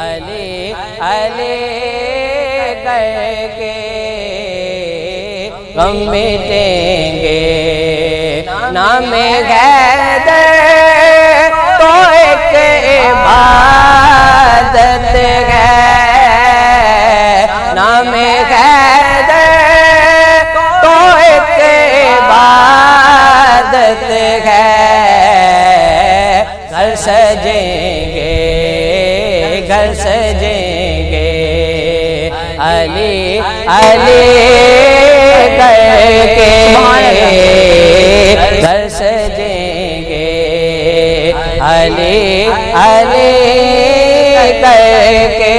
علی علی کر کے غم مٹیں گے، نام حیدر تو ایک عبادت ہے، نام حیدر تو ایک عبادت ہے، گھر سجیں گے، گھر سجیں گے، علی علی کر کے گھر سجیں گے، علی علی کر کے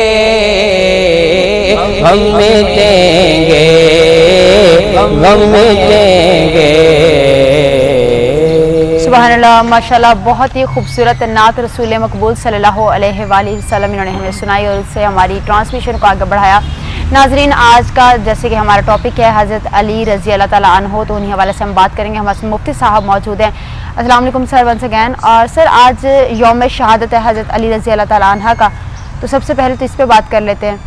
غم مٹیں گے، غم مٹیں گے۔ سبحان اللہ، ماشاءاللہ، بہت ہی خوبصورت نعت رسول مقبول صلی اللہ علیہ وآلہ وسلم انہوں نے ہمیں سنائی اور اس سے ہماری ٹرانسمیشن کو آگے بڑھایا۔ ناظرین، آج کا جیسے کہ ہمارا ٹاپک ہے حضرت علی رضی اللہ تعالیٰ عنہ، تو انہی حوالے سے ہم بات کریں گے۔ ہمارے مفتی صاحب موجود ہیں۔ السلام علیکم سر، ونس اگین۔ اور سر، آج یوم شہادت ہے حضرت علی رضی اللہ تعالیٰ عنہ کا، تو سب سے پہلے تو اس پہ بات کر لیتے ہیں۔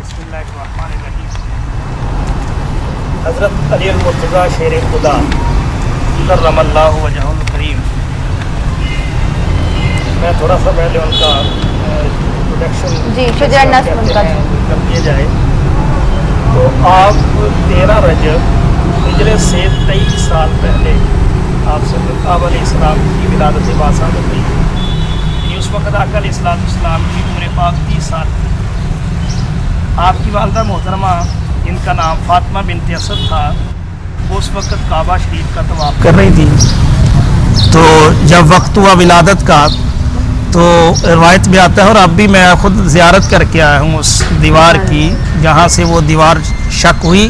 بسم اللہ الرحمن الرحیم۔ حضرت علی المرتضیٰ شیر خدا کرم اللہ وجہہ الکریم، میں تھوڑا سا پہلے ان کا انٹروڈکشن جی، شجر نصب ان کا کر دیا جائے تو آپ 13 رجب ہجرت سے 23 سال پہلے آپ صلی اللہ علیہ السلام کی ولادت باصادت ہوئی۔ یہ اس وقت آقا علیہ السلام کی عمر پاک 30 سال تھی۔ آپ کی والدہ محترمہ، ان کا نام فاطمہ بنت اسد تھا، وہ اس وقت کعبہ شریف کا طواف کر رہی تھی۔ تو جب وقت ہوا ولادت کا تو روایت میں آتا ہے، اور اب بھی میں خود زیارت کر کے آیا ہوں اس دیوار کی جہاں سے وہ دیوار شق ہوئی،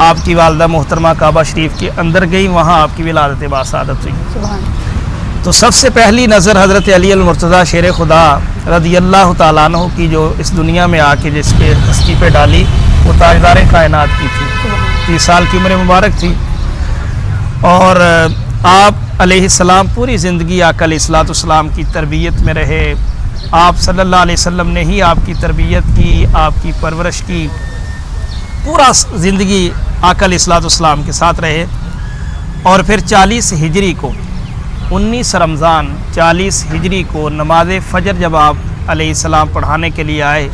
آپ کی والدہ محترمہ کعبہ شریف کے اندر گئی، وہاں آپ کی ولادت باصادت ہوئی۔ سبحان۔ تو سب سے پہلی نظر حضرت علی المرتضیٰ شیر خدا رضی اللہ تعالیٰ عنہ کی جو اس دنیا میں آ کے جس پہ ہستی پہ ڈالی، وہ تاجدار کائنات کی تھی۔ 30 سال کی عمر مبارک تھی، اور آپ علیہ السلام پوری زندگی آقا علیہ السلام کی تربیت میں رہے۔ آپ صلی اللہ علیہ وسلم نے ہی آپ کی تربیت کی، آپ کی پرورش کی، پورا زندگی آقا علیہ السلام کے ساتھ رہے۔ اور پھر 40 ہجری کو 19 رمضان 40 ہجری کو نماز فجر جب آپ علیہ السلام پڑھانے کے لیے آئے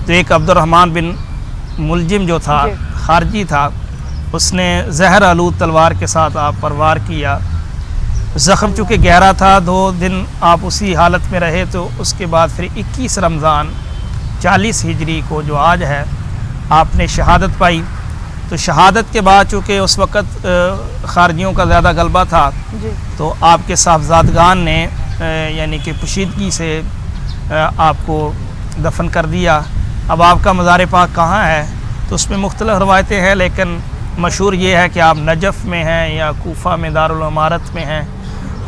تو ایک عبد الرحمن بن ملجم جو تھا، خارجی تھا، اس نے زہر آلود تلوار کے ساتھ آپ پر وار کیا۔ زخم چونکہ گہرا تھا، 2 دن آپ اسی حالت میں رہے، تو اس کے بعد پھر 21 رمضان 40 ہجری کو جو آج ہے آپ نے شہادت پائی۔ تو شہادت کے بعد چونکہ اس وقت خارجیوں کا زیادہ غلبہ تھا، تو آپ کے صاحبزادگان نے یعنی کہ پوشیدگی سے آپ کو دفن کر دیا۔ اب آپ کا مزار پاک کہاں ہے تو اس میں مختلف روایتیں ہیں، لیکن مشہور یہ ہے کہ آپ نجف میں ہیں یا کوفہ میں دارالعمارت میں ہیں۔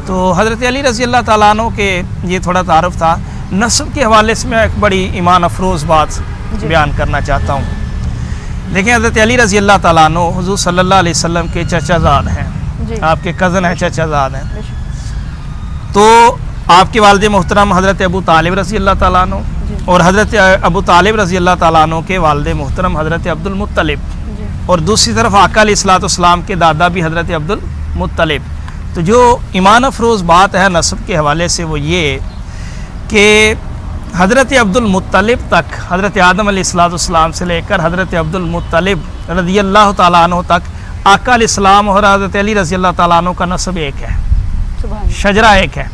تو حضرت علی رضی اللہ تعالیٰ عنہ کے یہ تھوڑا تعارف تھا۔ نسب کے حوالے سے میں ایک بڑی ایمان افروز بات بیان کرنا چاہتا ہوں۔ دیکھیں، حضرت علی رضی اللہ تعالیٰ عنہ حضور صلی اللہ علیہ وسلم کے چچا زاد ہیں، آپ کے کزن ہیں، چچا زاد ہیں۔ تو آپ کے والد محترم حضرت ابو طالب رضی اللہ تعالیٰ عنہ، اور حضرت ابو طالب رضی اللہ تعالیٰ عنہ کے والد محترم حضرت عبد المطلب، اور دوسری طرف آقا علیہ السلام کے دادا بھی حضرت عبد المطلب۔ تو جو ایمان افروز بات ہے نسب کے حوالے سے وہ یہ کہ حضرت عبد المطلب تک، حضرت آدم علیہ السلام سے لے کر حضرت عبد المطلب رضی اللہ تعالیٰ عنہ تک آقا علیہ السلام اور حضرت علی رضی اللہ تعالیٰ عنہ کا نسب ایک ہے، شجرہ ایک ہے۔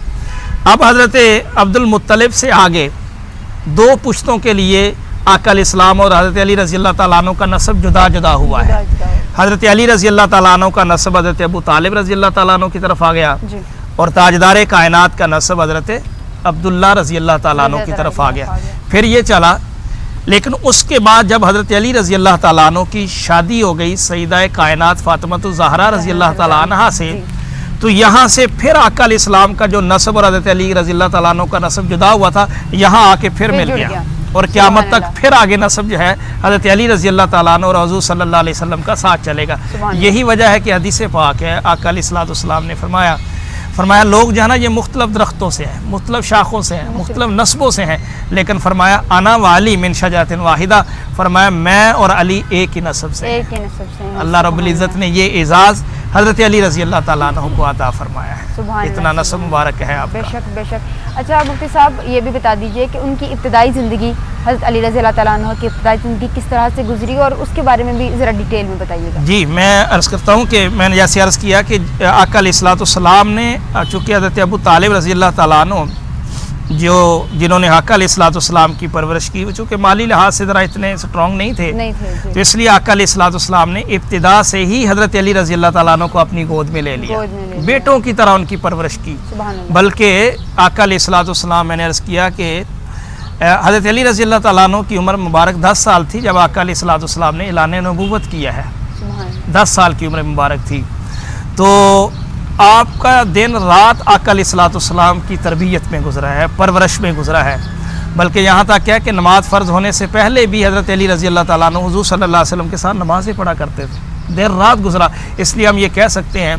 اب حضرت عبد المطلب سے آگے 2 پشتوں کے لیے آقا علیہ السلام اور حضرت علی رضی اللہ تعالیٰ عنہ کا نسب جدا جدا ہوا ہے۔ حضرت علی رضی اللہ تعالیٰ عنہ کا نسب حضرت ابو طالب رضی اللہ تعالیٰ عنہ کی طرف آ گیا، اور تاجدار کائنات کا نسب حضرت عبداللہ رضی اللہ تعالیٰ عنہ کی طرف آ گیا۔ پھر یہ چلا، لیکن اس کے بعد جب حضرت علی رضی اللہ تعالیٰ عنہ کی شادی ہو گئی سیدہ کائنات فاطمہ الزہرا رضی اللہ تعالیٰ عنہ سے، تو یہاں سے پھر آقا علیہ السلام کا جو نسب اور حضرت علی رضی اللہ تعالیٰ عنہ کا نسب جدا ہوا تھا، یہاں آ کے پھر مل گیا، اور قیامت تک پھر آگے نسب جو ہے حضرت علی رضی اللہ تعالیٰ عنہ اور حضور صلی اللہ علیہ وسلم کا ساتھ چلے گا۔ یہی وجہ ہے کہ حدیث پاک ہے، آقا علیہ السلام نے فرمایا لوگ جو ہے نا یہ مختلف درختوں سے ہیں، مختلف شاخوں سے ہیں، مختلف نسبوں سے ہیں، لیکن فرمایا انا والی من شجرۃ واحدہ، فرمایا میں اور علی ایک ہی نسب سے ہیں۔ ایک ہی نسب سے ہیں۔ اللہ رب العزت نے یہ اعزاز حضرت علی رضی اللہ تعالیٰ عنہ کو عطا فرمایا ہے، سبحان اتنا اللہ، نسب مبارک ہے آپ بے کا۔ شک بے شک۔ اچھا مفتی صاحب یہ بھی بتا دیجئے کہ ان کی ابتدائی زندگی، حضرت علی رضی اللہ تعالیٰ عنہ کی ابتدائی زندگی کس طرح سے گزری، اور اس کے بارے میں بھی ذرا ڈیٹیل میں بتائیے گا۔ جی میں عرض کرتا ہوں کہ میں نے جیسے عرض کیا کہ آقا علیہ الصلوۃ والسلام نے چونکہ حضرت ابو طالب رضی اللہ تعالیٰ عنہ جنہوں نے آقا علیہ الصلوۃ والسلام کی پرورش کی، وہ چونکہ مالی لحاظ سے ذرا اتنے اسٹرانگ نہیں تھے، تو اس لیے آقا علیہ الصلوۃ والسلام نے ابتدا سے ہی حضرت علی رضی اللہ تعالیٰ عنہ کو اپنی گود میں لے لیا، بیٹوں کی طرح ان کی پرورش کی۔ سبحان اللہ۔ بلکہ آقا علیہ الصلوۃ والسلام، میں نے عرض کیا کہ حضرت علی رضی اللہ تعالیٰ عنہ کی عمر مبارک 10 سال تھی جب آقا علیہ الصلوۃ والسلام نے اعلان نبوت کیا ہے، سبحان اللہ۔ 10 سال کی عمر مبارک تھی، تو آپ کا دن رات آقا علیہ الصلوۃ والسلام کی تربیت میں گزرا ہے، پرورش میں گزرا ہے، بلکہ یہاں تک کیا کہ نماز فرض ہونے سے پہلے بھی حضرت علی رضی اللہ تعالیٰ عنہ حضور صلی اللہ علیہ وسلم کے ساتھ نمازیں پڑھا کرتے تھے، دیر رات گزرا۔ اس لیے ہم یہ کہہ سکتے ہیں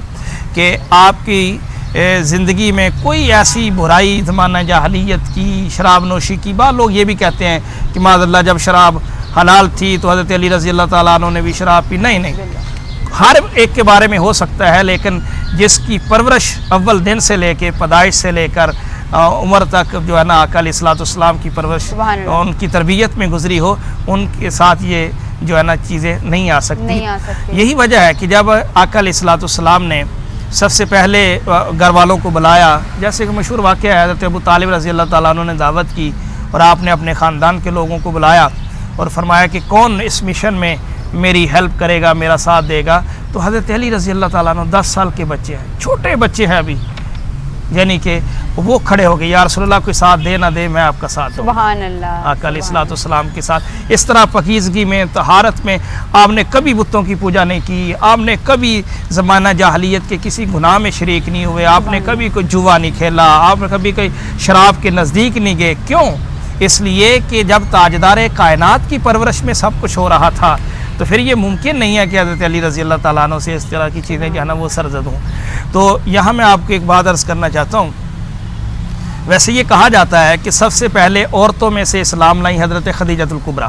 کہ آپ کی زندگی میں کوئی ایسی برائی زمانہ جاہلیت کی، شراب نوشی کی، بعض لوگ یہ بھی کہتے ہیں کہ معاذ اللہ جب شراب حلال تھی تو حضرت علی رضی اللہ تعالیٰ عنہ نے بھی شراب پی، نہیں، ہر ایک کے بارے میں ہو سکتا ہے، لیکن جس کی پرورش اول دن سے لے کے پیدائش سے لے کر عمر تک جو ہے نا آقا علیہ الصلوۃ والسلام کی پرورش ان کی تربیت میں گزری ہو، ان کے ساتھ یہ جو ہے نا چیزیں نہیں آ سکتی۔ یہی وجہ ہے کہ جب آقا علیہ الصلوۃ والسلام نے سب سے پہلے گھر والوں کو بلایا، جیسے کہ مشہور واقعہ ہے، حضرت ابو طالب رضی اللہ تعالیٰ عنہ نے دعوت کی اور آپ نے اپنے خاندان کے لوگوں کو بلایا اور فرمایا کہ کون اس مشن میں میری ہیلپ کرے گا، میرا ساتھ دے گا، تو حضرت علی رضی اللہ تعالیٰ عنہ 10 سال کے بچے ہیں، چھوٹے بچے ہیں ابھی، یعنی کہ وہ کھڑے ہو گئے، یا رسول اللہ کوئی ساتھ دے نہ دے میں آپ کا ساتھ دوں، سبحان اللہ، آقا علیہ الصلوۃ والسلام کے ساتھ۔ اس طرح پاکیزگی میں، طہارت میں آپ نے کبھی بتوں کی پوجا نہیں کی، آپ نے کبھی زمانہ جاہلیت کے کسی گناہ میں شریک نہیں ہوئے، آپ نے کبھی کوئی جوا نہیں کھیلا، آپ نے کبھی کوئی شراب کے نزدیک نہیں گئے۔ کیوں؟ اس لیے کہ جب تاجدار کائنات کی پرورش میں سب کچھ ہو رہا تھا تو پھر یہ ممکن نہیں ہے کہ حضرت علی رضی اللہ تعالیٰ عنہ سے اس طرح کی چیزیں جو ہے نا وہ سرزد ہوں۔ تو یہاں میں آپ کو ایک بات عرض کرنا چاہتا ہوں، ویسے یہ کہا جاتا ہے کہ سب سے پہلے عورتوں میں سے اسلام لائی حضرت خدیجۃ الکبریٰ،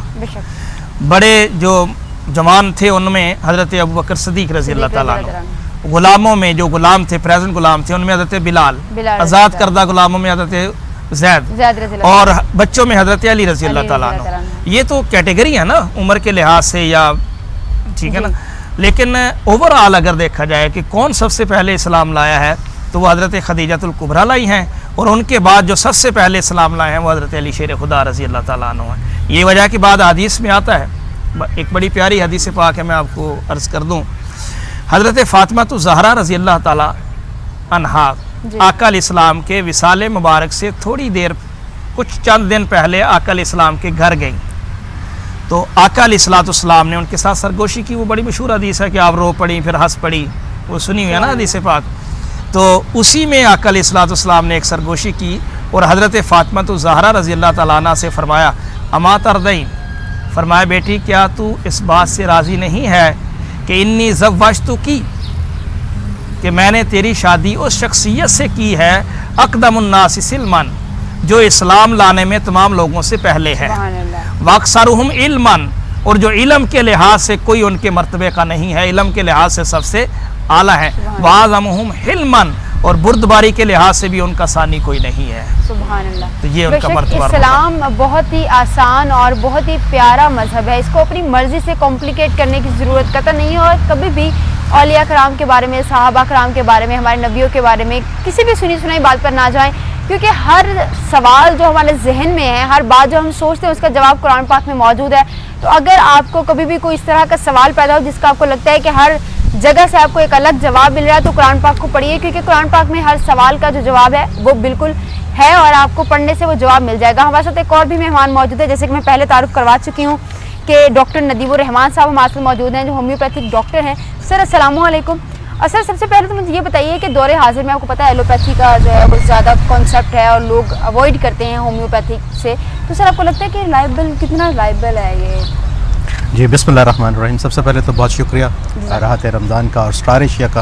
بڑے جو جوان تھے ان میں حضرت ابوبکر صدیق رضی اللہ تعالیٰ عنہ، غلاموں میں جو غلام تھے، پریزنٹ غلام تھے، ان میں حضرت بلال، آزاد کردہ غلاموں میں حضرت زید، اور بچوں میں حضرت علی رضی اللہ تعالیٰ عنہ۔ یہ تو کیٹیگری ہے نا عمر کے لحاظ سے، یا ٹھیک ہے نا، لیکن اوور آل اگر دیکھا جائے کہ کون سب سے پہلے اسلام لایا ہے تو وہ حضرت خدیجۃ الکبریٰ لائی ہیں، اور ان کے بعد جو سب سے پہلے اسلام لائے ہیں وہ حضرت علی شیر خدا رضی اللہ تعالیٰ عنہ ہیں۔ یہ وجہ کے بعد حدیث میں آتا ہے، ایک بڑی پیاری حدیث پاک ہے، میں آپ کو عرض کر دوں، حضرت فاطمہ الزہرا رضی اللہ تعالیٰ عنہا آقا علیہ السلام کے وصال مبارک سے تھوڑی دیر، کچھ چند دن پہلے آقا علیہ السلام کے گھر گئیں، تو آقا علیہ الصلوۃ والسلام نے ان کے ساتھ سرگوشی کی۔ وہ بڑی مشہور حدیث ہے کہ آپ رو پڑی پھر ہنس پڑی، وہ سنی ہوئی ہے نا حدیث پاک، تو اسی میں آقا علیہ الصلوۃ والسلام نے ایک سرگوشی کی اور حضرت فاطمہ الزہرا رضی اللہ تعالیٰ عنہ سے فرمایا اما ترضین، فرمایا بیٹی کیا تو اس بات سے راضی نہیں ہے کہ انی زوجتکی، کہ میں نے تیری شادی اس شخصیت سے کی ہے اقدم الناس سلمن، جو اسلام لانے میں تمام لوگوں سے پہلے ہے، واکثرہم علما، اور جو علم کے لحاظ سے کوئی ان کے مرتبے کا نہیں ہے، علم کے لحاظ سے سب سے اعلیٰ ہے، واعظمہم حلما، اور بردباری کے لحاظ سے بھی ان کا ثانی کوئی نہیں ہے۔ سبحان اللہ۔ تو یہ ان کا مرتبہ۔ اسلام بہت ہی آسان اور بہت ہی پیارا مذہب ہے، اس کو اپنی مرضی سے کمپلیکیٹ کرنے کی ضرورت قطع نہیں ہے، اور کبھی بھی اولیاء کرام کے بارے میں، صحابہ کرام کے بارے میں، ہمارے نبیوں کے بارے میں کسی بھی سنی سنائی بات پر نہ جائیں، کیونکہ ہر سوال جو ہمارے ذہن میں ہے، ہر بات جو ہم سوچتے ہیں اس کا جواب قرآن پاک میں موجود ہے۔ تو اگر آپ کو کبھی بھی کوئی اس طرح کا سوال پیدا ہو جس کا آپ کو لگتا ہے کہ ہر جگہ سے آپ کو ایک الگ جواب مل رہا ہے، تو قرآن پاک کو پڑھیے، کیونکہ قرآن پاک میں ہر سوال کا جو جواب ہے وہ بالکل ہے، اور آپ کو پڑھنے سے وہ جواب مل جائے گا۔ ہمارے ساتھ ایک اور بھی مہمان موجود ہے، جیسے کہ میں پہلے تعارف کروا چکی ہوں کہ ڈاکٹر ندیب الرحمان صاحب ہمارے ساتھ موجود ہیں، جو ہومیوپیتھک ڈاکٹر ہیں۔ سر السلام علیکم۔ اور سر سب سے پہلے تو مجھے یہ بتائیے کہ دور حاضر میں آپ کو پتہ ہے ایلوپیتھی کا جو ہے بہت زیادہ کانسیپٹ ہے اور لوگ اوائڈ کرتے ہیں ہومیوپیتھک سے، تو سر آپ کو لگتا ہے کہ کتنا ریلائبل ہے یہ؟ جی بسم اللہ الرحمن الرحیم۔ سب سے پہلے تو بہت شکریہ راحت رمضان کا اور اسٹار ایشیا کا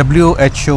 WHO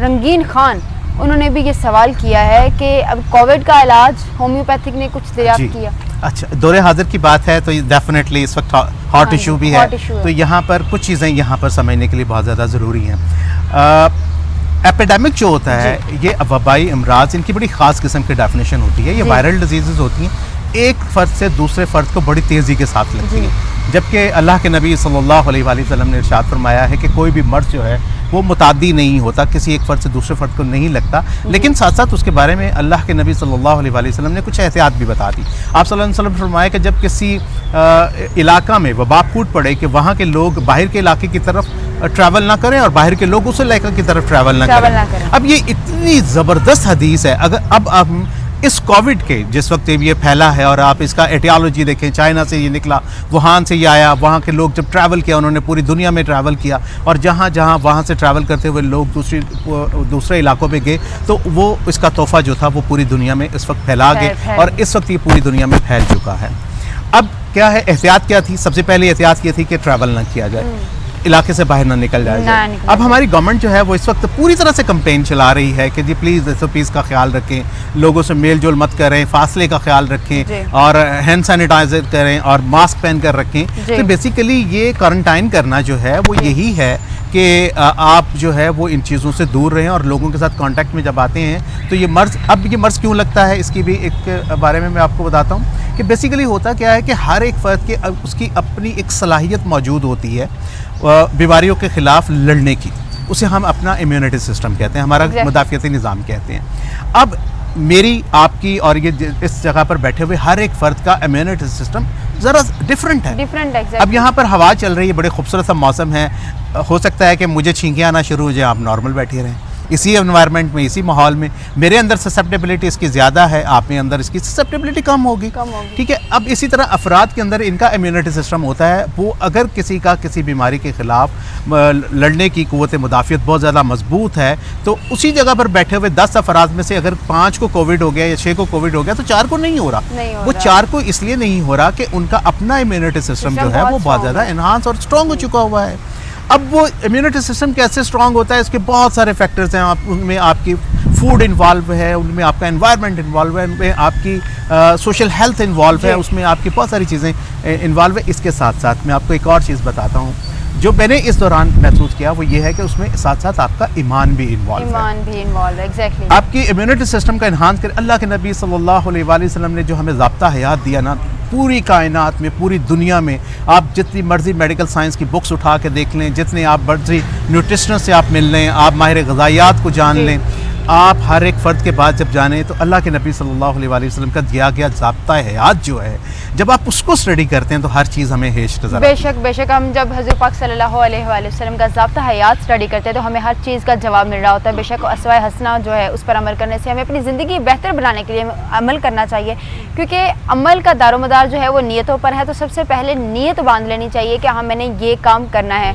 رنگین خان انہوں نے بھی یہ سوال کیا ہے کہ اب کووڈ کا علاج ہومیوپیتھک نے کچھ دریافت کیا. اچھا دور حاضر کی بات ہے تو ڈیفینیٹلی اس وقت ہاٹ ایشو بھی ہے, تو یہاں پر کچھ چیزیں یہاں پر سمجھنے کے لیے بہت زیادہ ضروری ہیں. ایپیڈیمک جو ہوتا ہے یہ وبائی امراض, ان کی بڑی خاص قسم کی ڈیفینیشن ہوتی ہے. یہ وائرل ڈیزیزز ہوتی ہیں, ایک فرد سے دوسرے فرد کو بڑی تیزی کے ساتھ لگتی ہیں, جبکہ اللہ کے نبی صلی اللہ علیہ وآلہ وسلم نے ارشاد فرمایا ہے کہ کوئی بھی مرض جو ہے وہ متعدی نہیں ہوتا, کسی ایک فرد سے دوسرے فرد کو نہیں لگتا. لیکن ساتھ ساتھ اس کے بارے میں اللہ کے نبی صلی اللہ علیہ وآلہ وسلم نے کچھ احتیاط بھی بتا دی. آپ صلی اللہ علیہ وسلم نے فرمایا کہ جب کسی علاقہ میں وبا پھوٹ پڑے کہ وہاں کے لوگ باہر کے علاقے کی طرف ٹریول نہ کریں اور باہر کے لوگ اس علاقے کی طرف ٹریول نہ کریں. اب یہ اتنی زبردست حدیث ہے. اگر اب ہم اس کووڈ کے جس وقت یہ پھیلا ہے اور آپ اس کا ایٹیالوجی دیکھیں, چائنا سے یہ نکلا, ووہان سے یہ آیا, وہاں کے لوگ جب ٹریول کیا انہوں نے پوری دنیا میں ٹریول کیا, اور جہاں جہاں وہاں سے ٹریول کرتے ہوئے لوگ دوسرے علاقوں پہ گئے تو وہ اس کا تحفہ جو تھا وہ پوری دنیا میں اس وقت پھیلا گئے, اور اس وقت یہ پوری دنیا میں پھیل چکا ہے. اب کیا ہے احتیاط کیا تھی؟ سب سے پہلے احتیاط یہ تھی کہ ٹریول نہ کیا جائے, علاقے سے باہر نہ نکل جائے. اب ہماری گورنمنٹ جو ہے وہ اس وقت پوری طرح سے کمپین چلا رہی ہے کہ جی پلیز SOPs کا خیال رکھیں, لوگوں سے میل جول مت کریں, فاصلے کا خیال رکھیں, اور ہینڈ سینیٹائزر کریں اور ماسک پہن کر رکھیں. تو بیسیکلی یہ کوارنٹائن کرنا جو ہے وہ یہی ہے کہ آپ جو ہے وہ ان چیزوں سے دور رہیں, اور لوگوں کے ساتھ کانٹیکٹ میں جب آتے ہیں تو یہ مرض کیوں لگتا ہے اس کی بھی ایک بارے میں آپ کو بتاتا ہوں کہ بیسیکلی ہوتا کیا ہے کہ ہر ایک فرد کے اس کی اپنی ایک صلاحیت موجود ہوتی ہے بیماریوں کے خلاف لڑنے کی. اسے ہم اپنا امیونٹی سسٹم کہتے ہیں, ہمارا مدافعتی نظام کہتے ہیں. اب میری, آپ کی اور یہ اس جگہ پر بیٹھے ہوئے ہر ایک فرد کا امیونٹی سسٹم ذرا ڈفرینٹ ہے. اب یہاں پر ہوا چل رہی ہے, بڑے خوبصورت سا موسم ہے, ہو سکتا ہے کہ مجھے چھینکیں آنا شروع ہو جائیں, آپ نارمل بیٹھے رہیں اسی انوائرمنٹ میں, اسی ماحول میں. میرے اندر سسپٹیبلٹی اس کی زیادہ ہے, آپ میں اندر اس کی سسپٹیبلٹی کم ہوگی. ٹھیک ہے. اب اسی طرح افراد کے اندر ان کا امیونٹی سسٹم ہوتا ہے, وہ اگر کسی کا کسی بیماری کے خلاف لڑنے کی قوت مدافعت بہت زیادہ مضبوط ہے, تو اسی جگہ پر بیٹھے ہوئے 10 افراد میں سے اگر 5 کو کووڈ ہو گیا یا 6 کو کووڈ ہو گیا تو 4 کو نہیں ہو رہا. وہ 4 کو اس لیے نہیں ہو رہا کہ ان کا اپنا امیونٹی سسٹم جو ہے وہ بہت زیادہ انہانس اور اسٹرانگ ہو چکا ہوا ہے. اب وہ امیونٹی سسٹم کیسے اسٹرانگ ہوتا ہے, اس کے بہت سارے فیکٹرز ہیں. ان میں آپ کی فوڈ انوالو ہے, ان میں آپ کا انوائرمنٹ انوالو ہے, ان میں آپ کی سوشل ہیلتھ انوالو ہے, اس میں آپ کی بہت ساری چیزیں انوالو ہے. اس کے ساتھ ساتھ میں آپ کو ایک اور چیز بتاتا ہوں جو میں نے اس دوران محسوس کیا, وہ یہ ہے کہ اس میں ساتھ ساتھ آپ کا ایمان بھی انوالو ہے. آپ کی امیونٹی سسٹم کا انہانس کر. اللہ کے نبی صلی اللہ علیہ وآلہ وسلم نے جو ہمیں ضابطہ حیات دیا نا, پوری کائنات میں, پوری دنیا میں آپ جتنی مرضی میڈیکل سائنس کی بکس اٹھا کے دیکھ لیں, جتنے آپ مرضی نیوٹریشنسٹ سے آپ مل لیں, آپ ماہر غذائیات کو جان لیں, آپ ہر ایک فرد کے بعد جب جانیں تو اللہ کے نبی صلی اللہ علیہ وآلہ وسلم کا دیا گیا ضابطہ حیات جو ہے, جب آپ اس کو اسٹڈی کرتے ہیں تو ہر چیز ہمیں ہیش نظر آتی ہے. بے شک ہم جب حضور پاک صلی اللہ علیہ وآلہ وسلم کا ضابطہ حیات اسٹڈی کرتے ہیں تو ہمیں ہر چیز کا جواب مل رہا ہوتا ہے. بے شک اسوائے حسنہ جو ہے اس پر عمل کرنے سے ہمیں اپنی زندگی بہتر بنانے کے لیے عمل کرنا چاہیے, کیونکہ عمل کا دار و مدار جو ہے وہ نیتوں پر ہے. تو سب سے پہلے نیت باندھ لینی چاہیے کہ ہاں میں نے یہ کام کرنا ہے.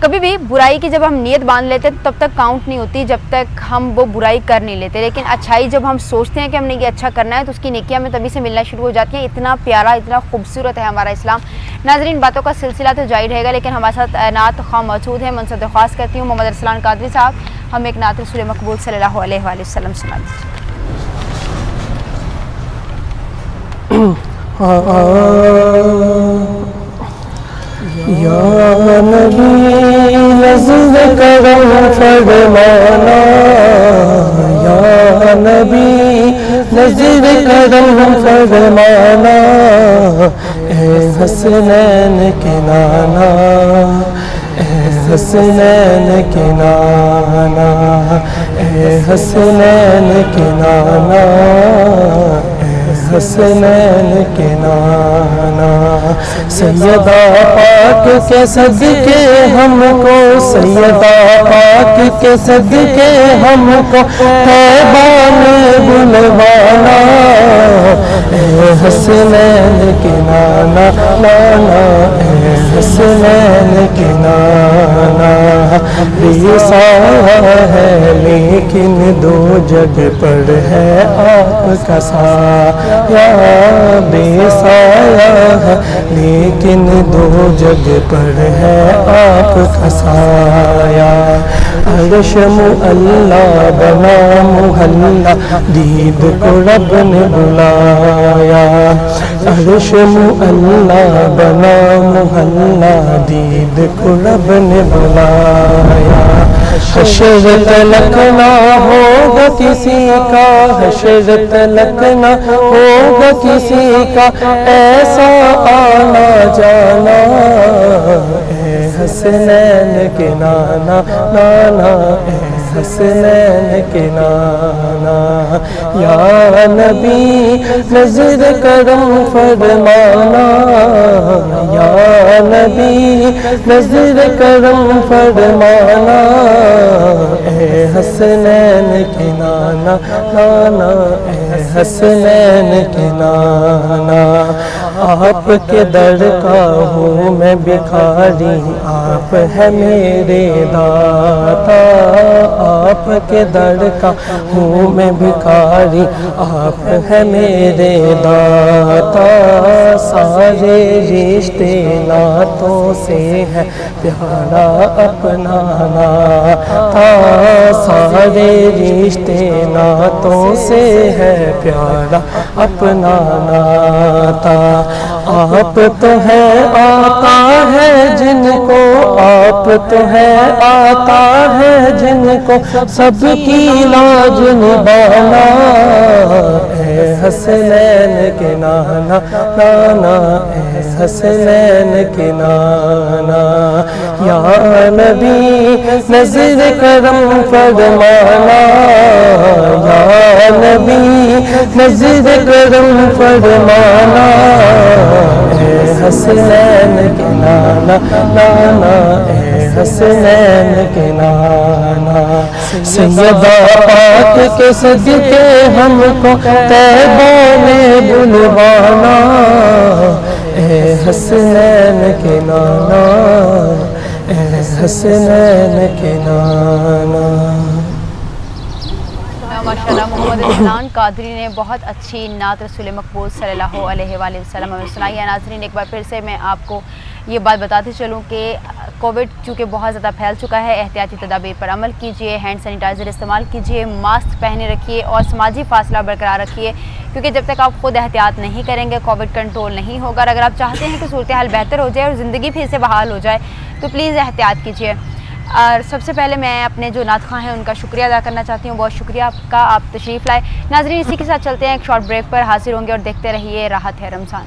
کبھی بھی برائی کی جب ہم نیت باندھ لیتے ہیں تب تک کاؤنٹ نہیں ہوتی جب تک ہم وہ برائی کر نہیں لیتے, لیکن اچھائی جب ہم سوچتے ہیں کہ ہم نے یہ اچھا کرنا ہے تو اس کی نیکیاں ہمیں تبھی سے ملنا شروع ہو جاتی ہیں. اتنا پیارا, اتنا خوبصورت ہے ہمارا اسلام. ناظرین, باتوں کا سلسلہ تو جاری رہے گا, لیکن ہمارے ساتھ نعت خواہ موجود ہیں. میں ان سے درخواست کرتی ہوں محمد ارسلان قادری صاحب, ہم ایک نعت رسول مقبول صلی اللہ علیہ وآلہ وسلم سنا دیجیے. یا نبی نزد کرم فرمانا, یا نبی نزد کرم فرمانا, اے حسنین کے نانا, اے حسنین کے نانا, اے حسنین کے نانا, حسنین کے نانا. سیدہ پاک کے صدقے ہم کو, سیدہ پاک کے صدقے ہم کو طیبہ میں بلوانا, اے حسنین کے نانا, نانا, اے حسنین کے نانا بے سایہ ہے لیکن دو جگ پر ہے آپ کا سایہ، بے سایہ ہے لیکن دو جگ پر ہے آپ کا سایہ، عرش معلا بنا محلہ دید کو رب نے بلایا، عرش معلا بنا محلہ دید کو رب نے بلایا، حشر تلک نہ ہوگا کسی کا، حشر تلک نہ ہوگا کسی کا ایسا آنا جانا، اے حسنین کے نانا نانا، اے حسنین کے نانا، یا نبی نظر کرم فرمانا، یا نبی نظر کرم فرمانا، اے حسنین کے نانا نانا، اے حسنین کے نانا، آپ کے در کا ہوں میں بھکاری، آپ ہے میرے داتا، آپ کے در کا ہوں میں بھکاری، آپ ہے میرے داتا، سارے رشتے ناتوں سے ہے پیارا اپنا ناتا، سارے رشتے ناتوں سے ہے پیارا اپنا ناتا، آپ تو ہے آتا ہے جن کو، آپ تو ہے آتا ہے جن کو سب کی لاج نبھانا، اے حسنین کے نانا نانا، اے حسنین کے نانا، یا نبی نظر کرم فرمانا، یا نبی نظر کرم فرمانا، اے حسنین کے نانا نانا، اے حسنین کے نانا، سیدہ پاک کے صدقے ہم کو طیبہ میں بلوانا، اے حسنین کے نانا، اے حسنین کے نانا۔ ماشاءاللہ محمد عدنان قادری نے بہت اچھی نعت رسول مقبول صلی اللہ علیہ وآلہ وسلم ہمیں سنائی ہے۔ ناظرین، ایک بار پھر سے میں آپ کو یہ بات بتاتے چلوں کہ کووڈ چونکہ بہت زیادہ پھیل چکا ہے، احتیاطی تدابیر پر عمل کیجیے، ہینڈ سینیٹائزر استعمال کیجیے، ماسک پہنے رکھیے اور سماجی فاصلہ برقرار رکھیے، کیونکہ جب تک آپ خود احتیاط نہیں کریں گے کووڈ کنٹرول نہیں ہوگا۔ اور اگر آپ چاہتے ہیں کہ صورتحال بہتر ہو جائے اور زندگی پھر سے بحال ہو جائے تو پلیز احتیاط کیجیے۔ اور سب سے پہلے میں اپنے جو نعت خواں ہیں ان کا شکریہ ادا کرنا چاہتی ہوں، بہت شکریہ آپ کا، آپ تشریف لائے۔ ناظرین، اسی کے ساتھ چلتے ہیں ایک شارٹ بریک پر، حاضر ہوں گے اور دیکھتے رہیے راحت ہے رمضان۔